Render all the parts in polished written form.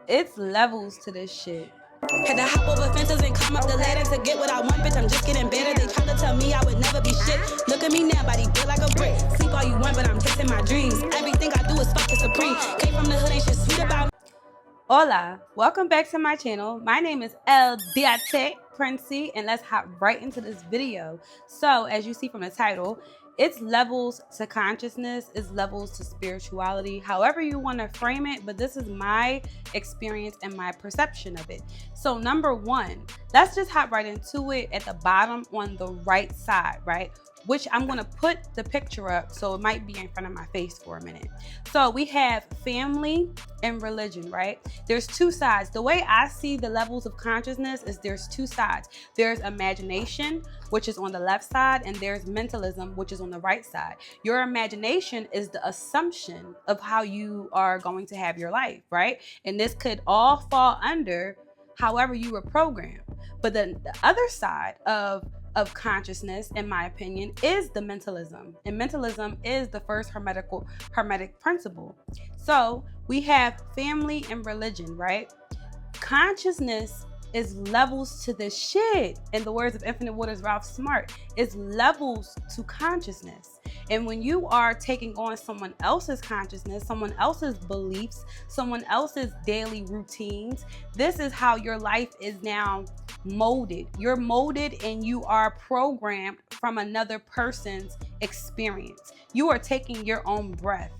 It's levels to this shit. Had to hop over fences and climb up the ladder to get what I want, bitch. I'm just getting better. They tried to tell me I would never be shit. Look at me now, body built like a brick. Sleep all you want, but I'm chasing my dreams. Everything I do is fucking supreme. Came from the hood, ain't shit sweet about me. Hola, welcome back to my channel. My name is Deity, Princey, and let's hop right into this video. So, as you see from the title, it's levels to consciousness, it's levels to spirituality, however you want to frame it, but this is my experience and my perception of it. So number one, let's just hop right into it at the bottom on the right side, right? Which I'm going to put the picture up so it might be in front of my face for a minute. So we have family and religion, right? There's two sides. The way I see the levels of consciousness is there's two sides. There's imagination, which is on the left side, and there's mentalism, which is on the right side. Your imagination is the assumption of how you are going to have your life, right? And this could all fall under however you were programmed. But then the other side of consciousness, in my opinion, is the mentalism. And mentalism is the first hermetic principle. So we have family and religion, right? Consciousness is levels to this shit. In the words of Infinite Waters Ralph Smart, it's levels to consciousness. And when you are taking on someone else's consciousness, someone else's beliefs, someone else's daily routines, this is how your life is now molded. You're molded and you are programmed from another person's experience. You are taking your own breath.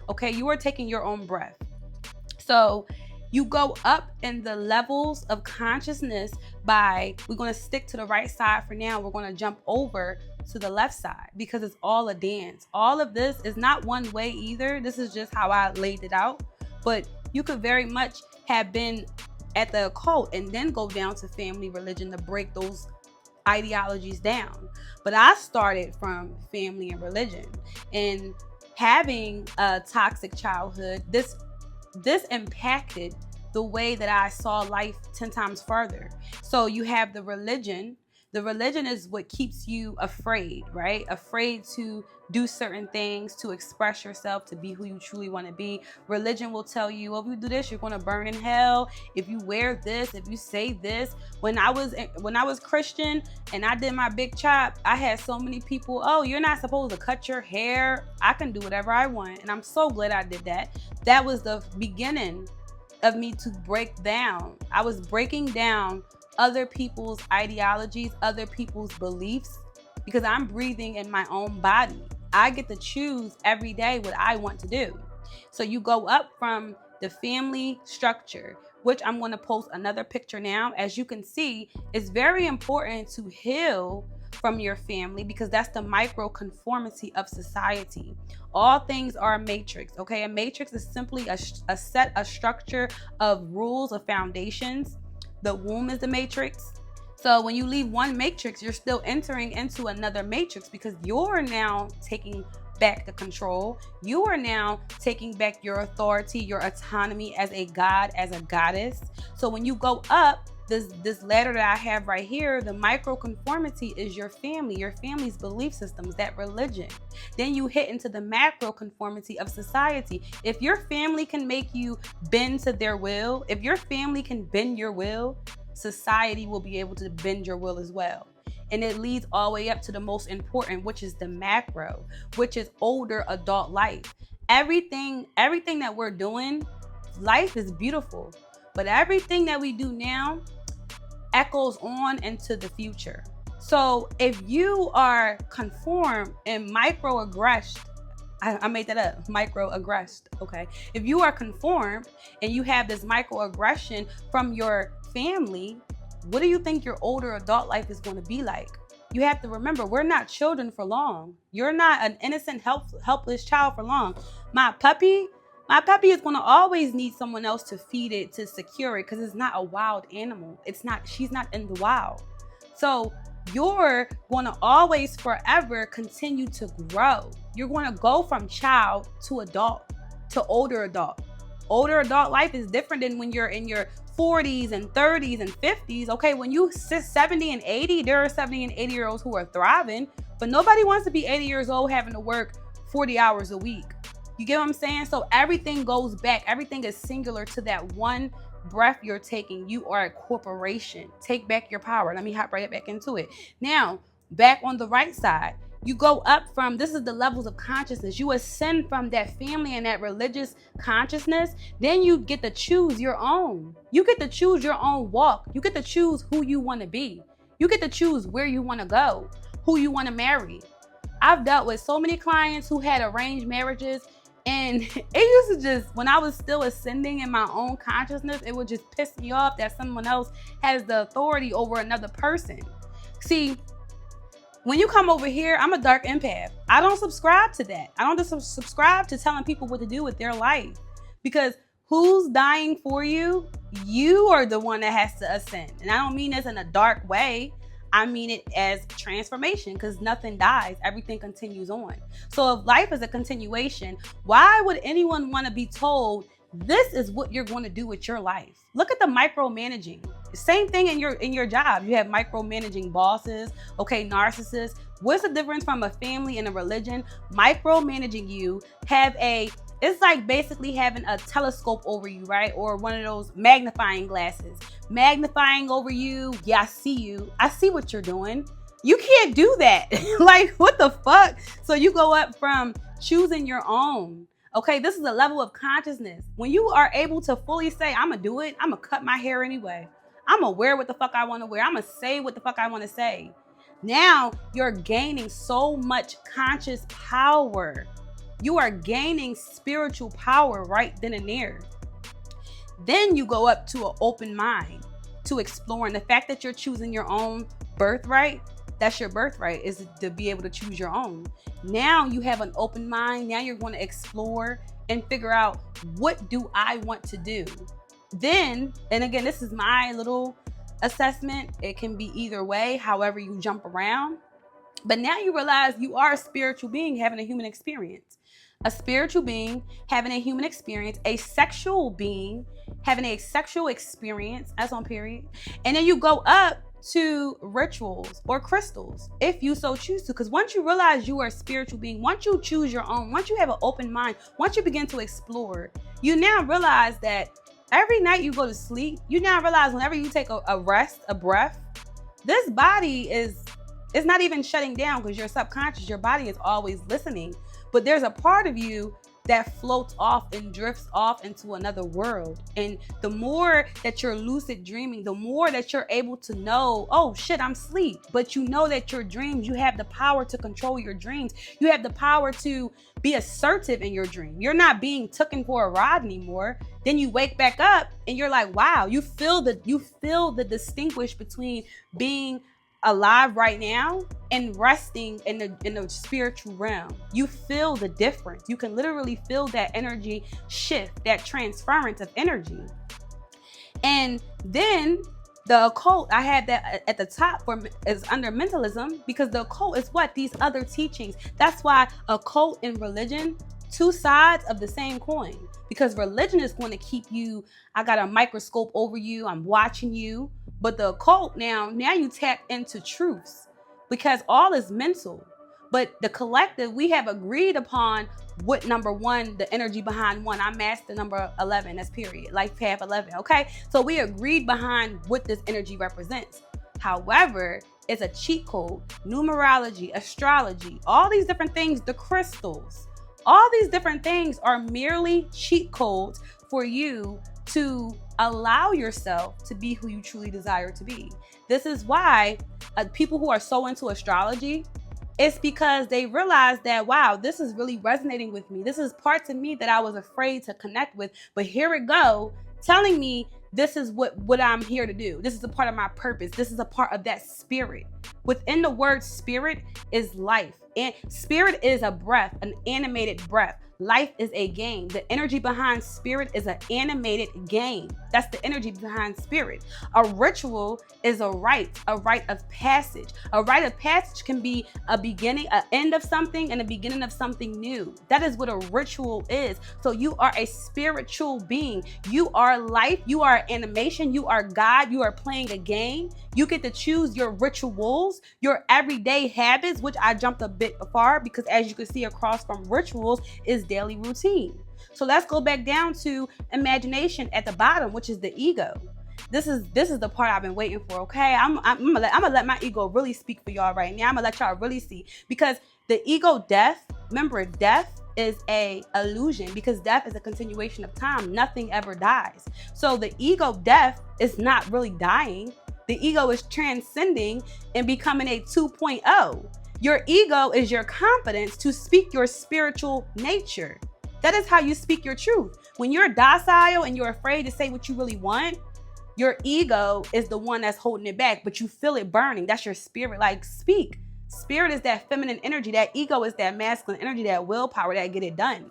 Okay, you are taking your own breath. So you go up in the levels of consciousness by, we're going to stick to the right side for now. We're going to jump over to the left side because it's all a dance. All of this is not one way either. This is just how I laid it out. But you could very much have been at the occult and then go down to family religion to break those ideologies down. But I started from family and religion, and having a toxic childhood, this impacted the way that I saw life 10 times further. So you have the religion. The religion is what keeps you afraid, right? Afraid to do certain things, to express yourself, to be who you truly want to be. Religion will tell you, well, if you do this, you're going to burn in hell. If you wear this, if you say this. When I was Christian and I did my big chop, I had so many people, oh, you're not supposed to cut your hair. I can do whatever I want. And I'm so glad I did that. That was the beginning of me to break down. I was breaking down other people's ideologies, other people's beliefs, because I'm breathing in my own body. I get to choose every day what I want to do. So you go up from the family structure, which I'm going to post another picture now. As you can see, it's very important to heal from your family because that's the micro conformity of society. All things are a matrix, okay? A matrix is simply a structure of rules, of foundations. The womb is the matrix. So when you leave one matrix, you're still entering into another matrix because you're now taking back the control. You are now taking back your authority, your autonomy as a god, as a goddess. So when you go up, this ladder that I have right here, the micro conformity is your family, your family's belief systems, that religion. Then you hit into the macro conformity of society. If your family can make you bend to their will, if your family can bend your will, society will be able to bend your will as well. And it leads all the way up to the most important, which is the macro, which is older adult life. Everything that we're doing, life is beautiful, but everything that we do now echoes on into the future. So if you are conformed and microaggressed, I made that up, microaggressed, okay? If you are conformed and you have this microaggression from your family, what do you think your older adult life is going to be like? You have to remember, we're not children for long. You're not an innocent, helpless child for long. My puppy is going to always need someone else to feed it, to secure it, because it's not a wild animal. She's not in the wild. So you're going to always forever continue to grow. You're going to go from child to adult to older adult. Older adult life is different than when you're in your 40s and 30s and 50s. Okay, when you 70 and 80, there are 70 and 80 year olds who are thriving, but nobody wants to be 80 years old having to work 40 hours a week. You get what I'm saying? So everything goes back. Everything is singular to that one breath you're taking. You are a corporation. Take back your power. Let me hop right back into it. Now, back on the right side, you go up from, this is the levels of consciousness. You ascend from that family and that religious consciousness. Then you get to choose your own. You get to choose your own walk. You get to choose who you want to be. You get to choose where you want to go, who you want to marry. I've dealt with so many clients who had arranged marriages, and it used to just, when I was still ascending in my own consciousness, it would just piss me off that someone else has the authority over another person. See, when you come over here, I'm a dark empath. I don't subscribe to that. I don't just subscribe to telling people what to do with their life, because who's dying for you? You are the one that has to ascend. And I don't mean this in a dark way. I mean it as transformation, because nothing dies. Everything continues on. So if life is a continuation, why would anyone want to be told this is what you're going to do with your life? Look at the micromanaging. Same thing in your job. You have micromanaging bosses, okay, narcissists. What's the difference from a family and a religion? Micromanaging you it's like basically having a telescope over you, right? Or one of those magnifying glasses. Magnifying over you. Yeah, I see you. I see what you're doing. You can't do that. Like, what the fuck? So you go up from choosing your own. Okay, this is a level of consciousness. When you are able to fully say, I'm gonna do it. I'm gonna cut my hair anyway. I'm gonna wear what the fuck I want to wear. I'm gonna say what the fuck I want to say. Now you're gaining so much conscious power. You are gaining spiritual power right then and there. Then you go up to an open mind to exploring. The fact that you're choosing your own birthright, that's your birthright, is to be able to choose your own. Now you have an open mind. Now you're going to explore and figure out, what do I want to do? Then, and again, this is my little assessment. It can be either way, however you jump around. But now you realize you are a spiritual being having a human experience. A spiritual being having a human experience, a sexual being having a sexual experience, as on period. And then you go up to rituals or crystals, if you so choose to. Because once you realize you are a spiritual being, once you choose your own, once you have an open mind, once you begin to explore, you now realize that every night you go to sleep, you now realize whenever you take a rest, a breath, this body is not even shutting down, because your subconscious, your body is always listening. But there's a part of you that floats off and drifts off into another world. And the more that you're lucid dreaming, the more that you're able to know, oh shit, I'm asleep. But you know that your dreams, you have the power to control your dreams. You have the power to be assertive in your dream. You're not being taken for a ride anymore. Then you wake back up and you're like, wow, you feel the distinguish between being alive right now and resting in the spiritual realm. You feel the difference. You can literally feel that energy shift, that transference of energy. And then the occult, I had that at the top is under mentalism, because the occult is what? These other teachings. That's why occult and religion, two sides of the same coin. Because religion is going to keep you, I got a microscope over you, I'm watching you. But the occult, now you tap into truths, because all is mental. But the collective, we have agreed upon what number one, the energy behind one. I master number 11, that's period, life path 11, okay? So we agreed behind what this energy represents. However, it's a cheat code, numerology, astrology, all these different things, the crystals, all these different things are merely cheat codes for you to allow yourself to be who you truly desire to be. This is why people who are so into astrology, it's because they realize that, wow, this is really resonating with me. This is parts of me that I was afraid to connect with, but here it go, telling me this is what I'm here to do. This is a part of my purpose. This is a part of that spirit. Within the word spirit is life. And spirit is a breath, an animated breath. Life is a game. The energy behind spirit is an animated game. That's the energy behind spirit. A ritual is a rite of passage. A rite of passage can be a beginning, an end of something, and a beginning of something new. That is what a ritual is. So you are a spiritual being. You are life. You are animation. You are God. You are playing a game. You get to choose your rituals, your everyday habits, which I jumped a bit far because as you can see across from rituals is daily routine. So let's go back down to imagination at the bottom, which is the ego. This is the part I've been waiting for, okay? I'm gonna let my ego really speak for y'all right now. I'm gonna let y'all really see, because the ego death, remember, death is a illusion, because death is a continuation of time. Nothing ever dies. So the ego death is not really dying. The ego is transcending and becoming a 2.0. Your ego is your confidence to speak your spiritual nature. That is how you speak your truth. When you're docile and you're afraid to say what you really want, your ego is the one that's holding it back, but you feel it burning. That's your spirit. Like, speak. Spirit is that feminine energy. That ego is that masculine energy, that willpower, that get it done.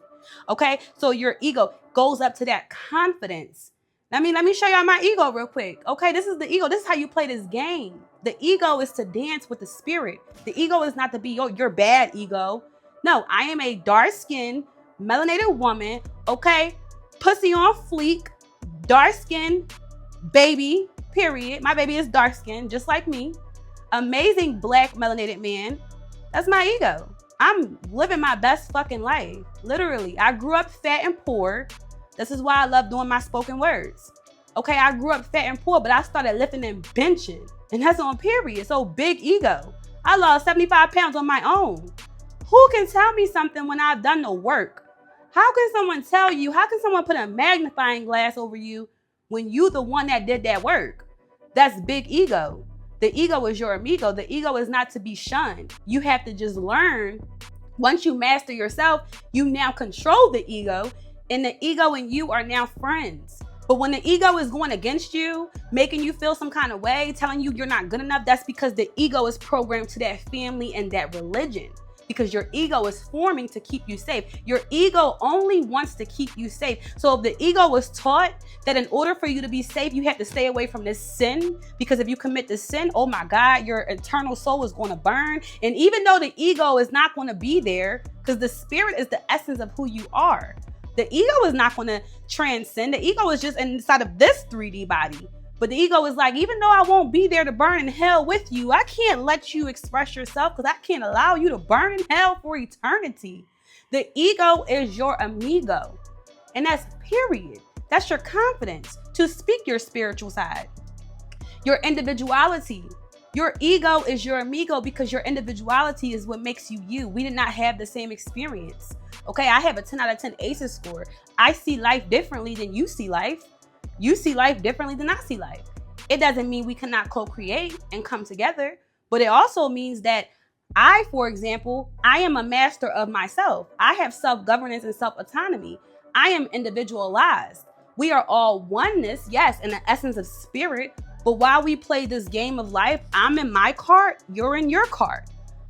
Okay? So your ego goes up to that confidence. Let me show y'all my ego real quick. Okay, this is the ego. This is how you play this game. The ego is to dance with the spirit. The ego is not to be your bad ego. No, I am a dark-skinned, melanated woman. Okay? Pussy on fleek, dark-skinned, baby, period. My baby is dark skinned, just like me. Amazing black melanated man. That's my ego. I'm living my best fucking life. Literally. I grew up fat and poor. This is why I love doing my spoken words. Okay, I grew up fat and poor, but I started lifting and benching. And that's on period. So big ego. I lost 75 pounds on my own. Who can tell me something when I've done the work? How can someone tell you? How can someone put a magnifying glass over you when you the one that did that work? That's big ego. The ego is your amigo. The ego is not to be shunned. You have to just learn. Once you master yourself, you now control the ego, and the ego and you are now friends. But when the ego is going against you, making you feel some kind of way, telling you you're not good enough, that's because the ego is programmed to that family and that religion. Because your ego is forming to keep you safe. Your ego only wants to keep you safe. So if the ego was taught that in order for you to be safe, you have to stay away from this sin, because if you commit this sin, oh my God, your eternal soul is going to burn. And even though the ego is not going to be there, because the spirit is the essence of who you are, the ego is not going to transcend. The ego is just inside of this 3D body. But the ego is like, even though I won't be there to burn in hell with you, I can't let you express yourself, because I can't allow you to burn in hell for eternity. The ego is your amigo. And that's period. That's your confidence to speak your spiritual side. Your individuality. Your ego is your amigo, because your individuality is what makes you you. We did not have the same experience. Okay, I have a 10 out of 10 ACEs score. I see life differently than you see life. You see life differently than I see life. It doesn't mean we cannot co-create and come together, but it also means that I, for example, I am a master of myself. I have self-governance and self-autonomy. I am individualized. We are all oneness, yes, in the essence of spirit, but while we play this game of life, I'm in my cart, you're in your cart.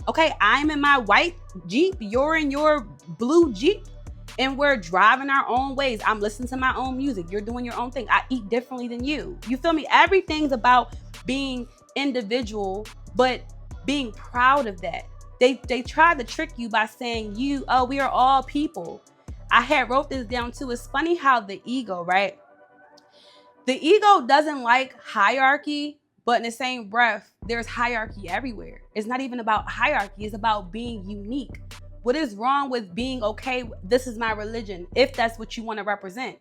Okay, I'm in my white Jeep, you're in your blue Jeep. And we're driving our own ways. I'm listening to my own music. You're doing your own thing. I eat differently than you. You feel me? Everything's about being individual, but being proud of that. They tried to trick you by saying we are all people. I had wrote this down too. It's funny how the ego, right? The ego doesn't like hierarchy, but in the same breath, there's hierarchy everywhere. It's not even about hierarchy. It's about being unique. What is wrong with being okay? This is my religion. If that's what you want to represent,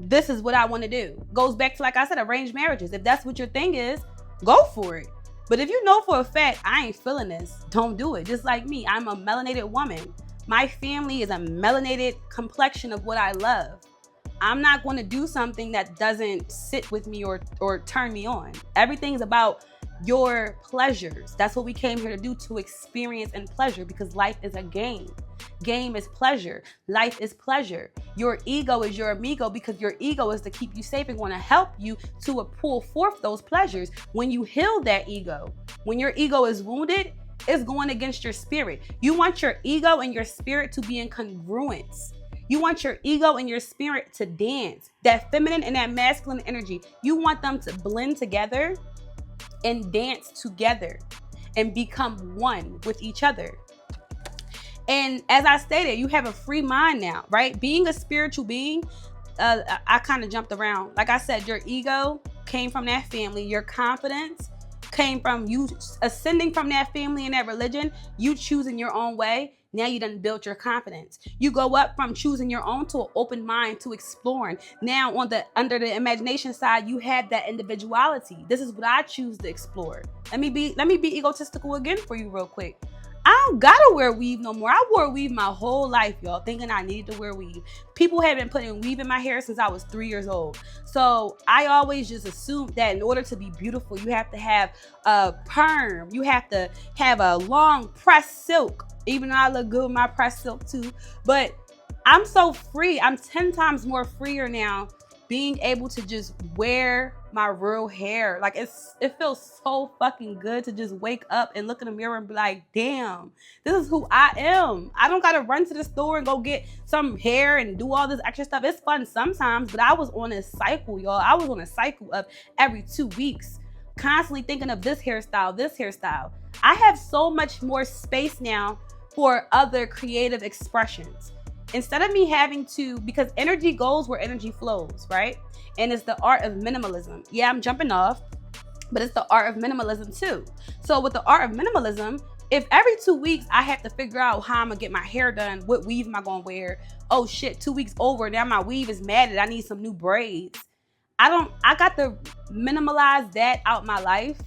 this is what I want to do. Goes back to, like I said, arranged marriages. If that's what your thing is, go for it. But if you know for a fact, I ain't feeling this, don't do it. Just like me, I'm a melanated woman. My family is a melanated complexion of what I love. I'm not going to do something that doesn't sit with me or turn me on. Everything's about your pleasures. That's what we came here to do, to experience and pleasure, because life is a game. Game is pleasure. Life is pleasure. Your ego is your amigo, because your ego is to keep you safe and want to help you to pull forth those pleasures. When you heal that ego, when your ego is wounded, it's going against your spirit. You want your ego and your spirit to be in congruence. You want your ego and your spirit to dance. That feminine and that masculine energy, you want them to blend together and dance together and become one with each other. And as I stated, you have a free mind now, right? Being a spiritual being, I kind of jumped around. Like I said, your ego came from that family. Your confidence came from you ascending from that family and that religion, you choosing your own way. Now you done built your confidence. You go up from choosing your own to an open mind to exploring. Now under the imagination side, you have that individuality. This is what I choose to explore. Let me be egotistical again for you real quick. I don't gotta wear weave no more. I wore weave my whole life, y'all, thinking I needed to wear weave. People have been putting weave in my hair since I was 3 years old. So I always just assumed that in order to be beautiful, you have to have a perm. You have to have a long pressed silk, even though I look good with my pressed silk too. But I'm so free. I'm 10 times more freer now, being able to just wear my real hair. Like it feels so fucking good to just wake up and look in the mirror and be like, damn, this is who I am. I don't gotta run to the store and go get some hair and do all this extra stuff. It's fun sometimes, but I was on a cycle, y'all. I was on a cycle of every 2 weeks, constantly thinking of this hairstyle. I have so much more space now for other creative expressions. Instead of me having to, because energy goes where energy flows, right? And it's the art of minimalism. Yeah, I'm jumping off, but it's the art of minimalism too. So with the art of minimalism, if every 2 weeks I have to figure out how I'm gonna get my hair done, what weave am I gonna wear? Oh shit, 2 weeks over, now my weave is matted, I need some new braids. I got to minimalize that out my life,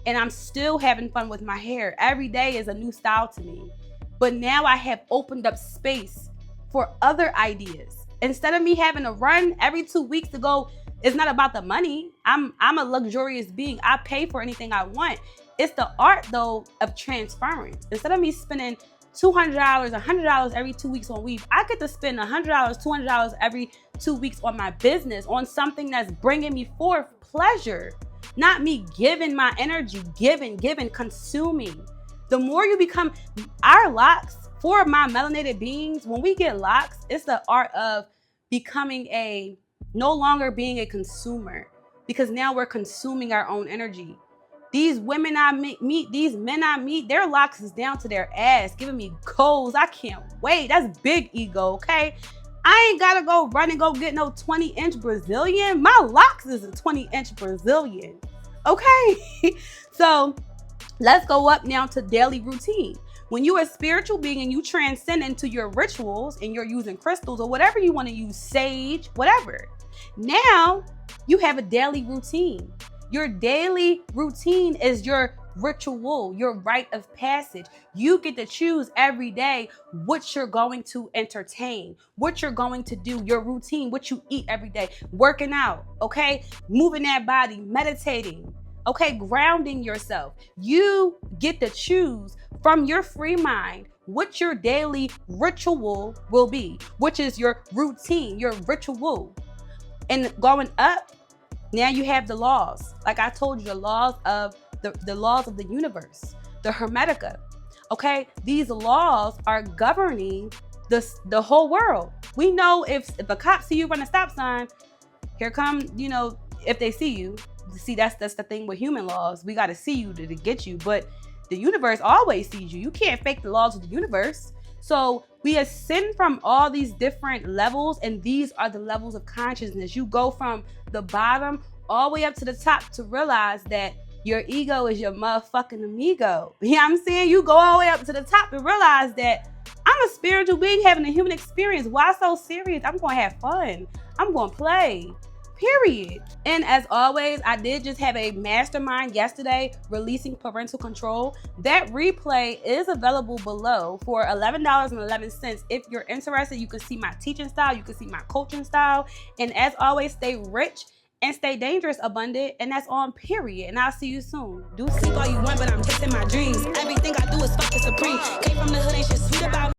and I'm still having fun with my hair. Every day is a new style to me. But now I have opened up space for other ideas. Instead of me having to run every 2 weeks to go, it's not about the money. I'm a luxurious being. I pay for anything I want. It's the art though of transference. Instead of me spending $200, $100 every 2 weeks on weave, I get to spend $100, $200 every 2 weeks on my business, on something that's bringing me forth pleasure. Not me giving my energy, giving, consuming. The more you become, our locks, for my melanated beings, when we get locks, it's the art of becoming no longer being a consumer, because now we're consuming our own energy. These women I meet, these men I meet, their locks is down to their ass, giving me goals. I can't wait. That's big ego, okay? I ain't gotta go run and go get no 20-inch Brazilian. My locks is a 20-inch Brazilian, okay? So let's go up now to daily routine. When you're a spiritual being and you transcend into your rituals and you're using crystals or whatever you want to use, sage, whatever. Now you have a daily routine. Your daily routine is your ritual, your rite of passage. You get to choose every day what you're going to entertain, what you're going to do, your routine, what you eat every day, working out, okay? Moving that body, meditating, okay? Grounding yourself. You get to choose from your free mind what your daily ritual will be, which is your routine, your ritual. And going up, now you have the laws. Like I told you, the laws of the universe, the Hermetica. Okay, these laws are governing the whole world. We know if a cop see you run a stop sign, here come, if they see you. See, that's the thing with human laws. We got to see you to get you, but the universe always sees you. You can't fake the laws of the universe. So we ascend from all these different levels, and these are the levels of consciousness. You go from the bottom all the way up to the top to realize that your ego is your motherfucking amigo. You know what I'm saying? You go all the way up to the top and realize that I'm a spiritual being having a human experience. Why so serious? I'm going to have fun. I'm going to play. Period. And as always, I did just have a mastermind yesterday releasing parental control. That replay is available below for $11.11. If you're interested, you can see my teaching style, you can see my coaching style. And as always, stay rich and stay dangerous, abundant. And that's on period. And I'll see you soon. Sleep all you want, but I'm chasing my dreams. Everything I do is